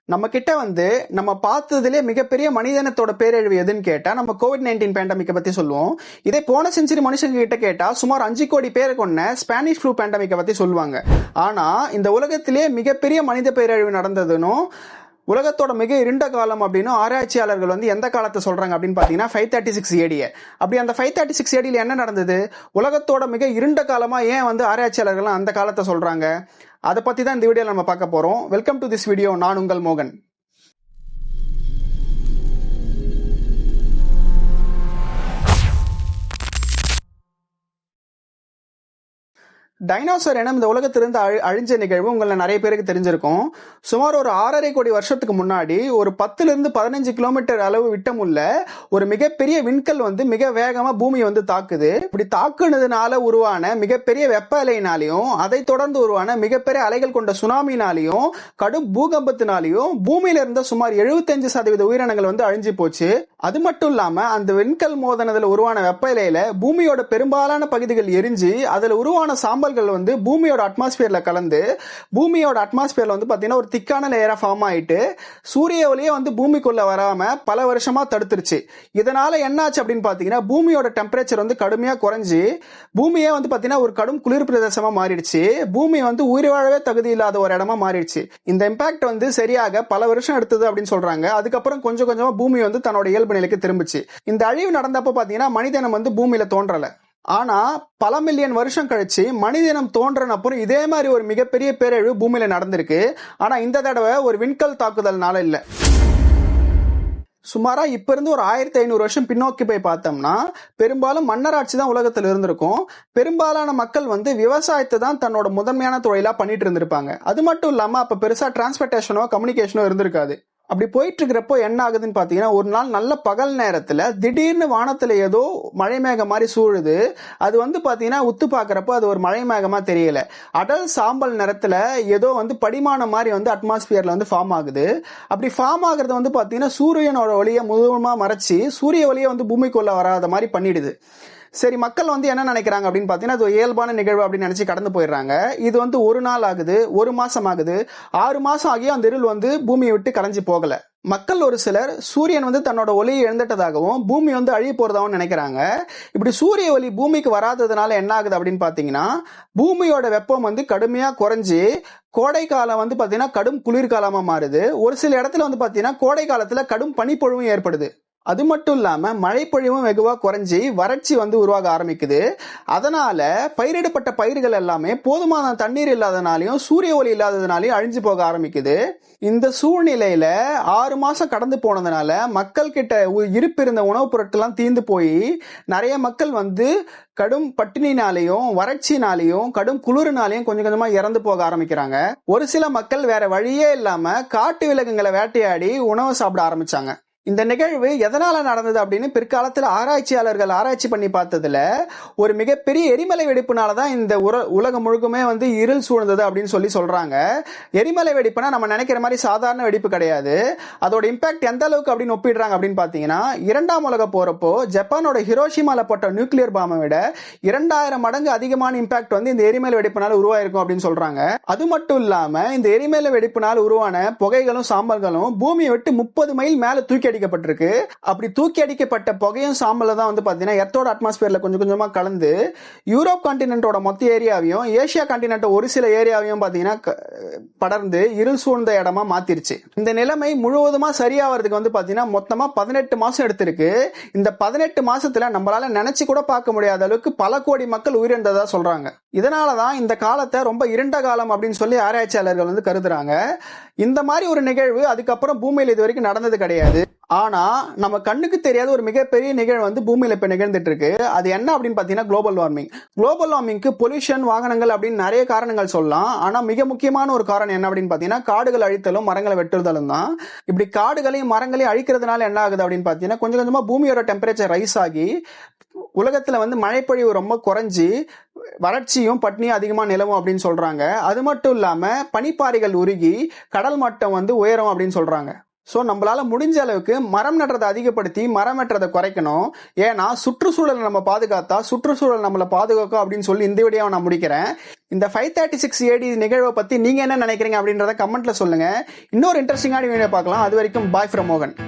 நம்ம கிட்ட நம்ம பார்த்ததுலேயே மிகப்பெரிய மனிதனத்தோட பேரழிவு எதுன்னு கேட்டா நம்ம COVID-19 பேண்டமிக்கை பத்தி சொல்லுவோம். இதே போன செஞ்சுரி மனுஷங்க கிட்ட கேட்டா சுமார் 5 கோடி பேரை கொண்ட ஸ்பானிஷ் ஃப்ளூ பேண்டமிக்கை பத்தி சொல்லுவாங்க. ஆனா இந்த உலகத்திலேயே மிகப்பெரிய மனித பேரழிவு நடந்ததுன்னு உலகத்தோட மிக இருண்ட காலம் அப்படின்னு ஆராய்ச்சியாளர்கள் எந்த காலத்தை சொல்றாங்க அப்படின்னு பாத்தீங்கன்னா 536 AD. அப்படி அந்த 536 AD என்ன நடந்தது? உலகத்தோட மிக இருண்ட காலமா ஏன் ஆராய்ச்சியாளர்கள் அந்த காலத்தை சொல்றாங்க? அதை பத்தி தான் இந்த வீடியோல நம்ம பார்க்க போறோம். Welcome to this video. நான் உங்கள் மோகன். டைனோசர் இனம் இந்த உலகத்திலிருந்து அழிஞ்ச நிகழ்வு உங்களை நிறைய பேருக்கு தெரிஞ்சிருக்கும். சுமார் ஒரு 6.5 கோடி வருஷத்துக்கு முன்னாடி ஒரு 10 இருந்து 15 கிலோமீட்டர் அளவு விட்டமுள்ள ஒரு மிகப்பெரிய விண்கல் மிக வேகமா பூமியை தாக்குது. இப்படி தாக்குனதுனால உருவான மிகப்பெரிய வெப்ப அலையினாலையும் அதை தொடர்ந்து உருவான மிகப்பெரிய அலைகள் கொண்ட சுனாமினாலையும் கடும் பூகம்பத்தினாலையும் பூமியில இருந்த சுமார் 75% உயிரினங்கள் அழிஞ்சு போச்சு. அது மட்டும் இல்லாம அந்த விண்கல் மோதனதுல உருவான வெப்ப அலையில பூமியோட பெரும்பாலான பகுதிகள் எரிஞ்சு அதுல உருவான சாம்பல் பூமியோட அட்மாஸ்பியர்ல கலந்து பூமியோட அட்மாஸ்பியர்ல பாத்தீங்கன்னா ஒரு திக்கான லேயரா ஃபார்ம் ஆயிட்டு சூரிய ஒளியே பூமிக்குள்ள வராம பல வருஷமா தடுத்துருச்சு. இதனால என்னாச்சு அப்படின்னு பாத்தீங்கன்னா பூமியோட டெம்பரேச்சர் கடுமையா குறைஞ்சு பூமியே பாத்தீங்கன்னா ஒரு கடும் குளிர் பிரதேசமா மாறிடுச்சு. பூமி உயிர் வாழவே தகுதி இல்லாத ஒரு இடமா மாறிடுச்சு. இந்த இம்பாக்ட் சரியாக பல வருஷம் எடுத்தது அப்படின்னு சொல்றாங்க. அதுக்கப்புறம் கொஞ்சம் கொஞ்சமா பூமி தன்னோட இயல்பு நிலைக்கு திரும்பிச்சு. இந்த அழிவு நடந்தப்ப பாத்தீங்கன்னா மனிதனம் பூமியில தோன்றல. ஆனா பல மில்லியன் வருஷம் கழிச்சு மனிதனம் தோன்றன அப்புறம் இதே மாதிரி ஒரு மிகப்பெரிய பேரழிவு பூமியில நடந்திருக்கு. ஆனா இந்த தடவை ஒரு விண்கல் தாக்குதல்னால இல்ல. சுமாரா இப்ப இருந்து ஒரு 1500 வருஷம் பின்னோக்கி போய் பார்த்தோம்னா பெரும்பாலும் மன்னராட்சி தான் உலகத்துல இருந்திருக்கும். பெரும்பாலான மக்கள் விவசாயத்தை தான் தன்னோட முதன்மையான தொழிலா பண்ணிட்டு இருந்திருப்பாங்க. அது மட்டும் இல்லாம அப்ப பெருசா டிரான்ஸ்போர்டேஷனோ கம்யூனிகேஷனோ இருந்திருக்காது. அப்படி போயிட்டு இருக்கிறப்போ என்ன ஆகுதுன்னு பாத்தீங்கன்னா ஒரு நாள் நல்ல பகல் நேரத்துல திடீர்னு வானத்துல ஏதோ மழை மேகம் மாதிரி சூழுது. அது பாத்தீங்கன்னா உத்து பாக்குறப்போ அது ஒரு மழை மேகமா தெரியல. அடல் சாம்பல் நிறத்துல ஏதோ படிமானம் மாதிரி அட்மாஸ்பியர்ல ஃபார்ம் ஆகுது. அப்படி ஃபார்ம் ஆகுறது பாத்தீங்கன்னா சூரியனோட ஒளியை முழுவதுமா மறைச்சு சூரிய ஒளியை பூமிக்குள்ள வராத மாதிரி பண்ணிடுது. சரி, மக்கள் என்ன நினைக்கிறாங்க அப்படின்னு பாத்தீங்கன்னா அது இயல்பான நிகழ்வு அப்படின்னு நினைச்சு கடந்து போயிடுறாங்க. இது ஒரு நாள் ஆகுது, ஒரு மாசம் ஆகுது, 6 மாசம் ஆகியும் அந்த இருள் பூமியை விட்டு கலைஞ்சு போகல. மக்கள் ஒரு சிலர் சூரியன் தன்னோட ஒளியை இழந்துட்டதாகவும் பூமி அழிய போறதாகவும் நினைக்கிறாங்க. இப்படி சூரிய ஒளி பூமிக்கு வராததுனால என்ன ஆகுது அப்படின்னு பாத்தீங்கன்னா பூமியோட வெப்பம் கடுமையா குறைஞ்சு கோடை காலம் பாத்தீங்கன்னா கடும் குளிர்காலமா மாறுது. ஒரு சில இடத்துல பாத்தீங்கன்னா கோடை காலத்துல கடும் பனிப்பொழிவும் ஏற்படுது. அது மட்டும் இல்லாம மழைப்பொழிவும் வெகுவா குறைஞ்சி வறட்சி உருவாக ஆரம்பிக்குது. அதனால பயிரிடப்பட்ட பயிர்கள் எல்லாமே போதுமான தண்ணீர் இல்லாதனாலையும் சூரிய ஒளி இல்லாததுனாலையும் அழிஞ்சு போக ஆரம்பிக்குது. இந்த சூழ்நிலையில 6 மாசம் கடந்து போனதுனால மக்கள் கிட்ட இருப்பிருந்த உணவுப் பொருட்கள்லாம் தீர்ந்து போய் நிறைய மக்கள் கடும் பட்டினினாலையும் வறட்சினாலையும் கடும் குளிர்னாலையும் கொஞ்சம் கொஞ்சமா இறந்து போக ஆரம்பிக்கிறாங்க. ஒரு சில மக்கள் வேற வழியே இல்லாம காட்டு விலங்குகளை வேட்டையாடி உணவு சாப்பிட ஆரம்பிச்சாங்க. இந்த நிகழ்வு எதனால நடந்தது அப்படின்னு பிற்காலத்துல ஆராய்ச்சியாளர்கள் ஆராய்ச்சி பண்ணி பார்த்ததுல ஒரு மிகப்பெரிய எரிமலை வெடிப்புனாலதான் இந்த உலகம் முழுக்குமே இருள் சூழ்ந்தது அப்படின்னு சொல்றாங்க. எரிமலை வெடிப்புனா நம்ம நினைக்கிற மாதிரி சாதாரண வெடிப்பு கிடையாது. அதோட இம்பாக்ட் எந்த அளவுக்கு அப்படின்னு ஒப்பிடுறாங்க அப்படின்னு பாத்தீங்கன்னா 2ஆம் உலக போறப்போ ஜப்பானோட ஹிரோஷிமால போட்ட நியூக்ளியர் பாம்பை விட 2000 மடங்கு அதிகமான இம்பாக்ட் இந்த எரிமலை வெடிப்புனால உருவாயிருக்கும் அப்படின்னு சொல்றாங்க. அது மட்டும் இல்லாம இந்த எரிமலை வெடிப்புனால உருவான புகைகளும் சாம்பல்களும் பூமியை விட்டு 30 மைல் மேல தூக்கி அடிக்கப்பட்டிருக்கு. அப்படி தூக்கி அடிக்கப்பட்ட புகையும் சாம்பல தான் பாத்தீங்கன்னா எர்த்தோட அட்மாஸ்பியர்ல கொஞ்சம் கொஞ்சமா கலந்து யூரோப் கான்டினென்ட்டோட மொத்த ஏரியாவையும் ஏசியா கான்டினென்ட் ஒரு சில ஏரியாவையும் பாத்தீங்கன்னா படர்ந்து இருள் சூழ்ந்த இடமா மாத்திருச்சு. இந்த நிலைமை முழுவதுமா சரியாவதுக்கு பாத்தீங்கன்னா மொத்தமா 18 மாசம் எடுத்திருக்கு. இந்த 18 மாசத்துல நம்மளால நினைச்சு கூட பார்க்க முடியாத அளவுக்கு பல கோடி மக்கள் உயிரிழந்ததா சொல்றாங்க. இதனாலதான் இந்த காலத்தை ரொம்ப இருண்ட காலம் அப்படின்னு சொல்லி ஆராய்ச்சியாளர்கள் கருதுறாங்க. இந்த மாதிரி ஒரு நிகழ்வு அதுக்கப்புறம் பூமியில இது வரைக்கும் நடந்தது கிடையாது. ஆனா நம்ம கண்ணுக்கு தெரியாத ஒரு மிகப்பெரிய நிகழ்வு பூமியில இப்ப நிகழ்ந்துட்டு இருக்கு. அது என்ன அப்படின்னு பாத்தீங்கன்னா குளோபல் வார்மிங். குளோபல் வார்மிங்க்கு பொல்யூஷன், வாகனங்கள் அப்படின்னு நிறைய காரணங்கள் சொல்லலாம். ஆனா மிக முக்கியமான ஒரு காரணம் என்ன அப்படின்னு பாத்தீங்கன்னா காடுகள் அழித்தலும் மரங்களை வெட்டுதலும் தான். இப்படி காடுகளையும் மரங்களையும் அழிக்கிறதுனால என்ன ஆகுது அப்படின்னு பாத்தீங்கன்னா கொஞ்சம் கொஞ்சமா பூமியோட டெம்பரேச்சர் ரைஸ் ஆகி உலகத்துல மழைப்பொழிவு ரொம்ப குறைஞ்சி வறட்சியும் பட்னியும் அதிகமா நிலவும் அப்படின்னு சொல்றாங்க. அது மட்டும் இல்லாம பனிப்பாறைகள் உருகி கடல் மட்டம் உயரும் அப்படின்னு சொல்றாங்க. ஸோ நம்மளால முடிஞ்ச அளவுக்கு மரம் நடுறதை அதிகப்படுத்தி மரம் வெட்டுறதை குறைக்கணும். ஏன்னா சுற்றுச்சூழலை நம்ம பாதுகாத்தா சுற்றுச்சூழல் நம்மளை பாதுகாக்கும் அப்படின்னு சொல்லி இந்த வீடியோவை நான் முடிக்கிறேன். இந்த 536 AD நிகழ்வை பத்தி நீங்க என்ன நினைக்கிறீங்க அப்படின்றத கமெண்ட்ல சொல்லுங்க. இன்னொரு இன்ட்ரெஸ்டிங்கான வீடியோ பார்க்கலாம். அது வரைக்கும் பாய் ஃப்ரம் மோகன்.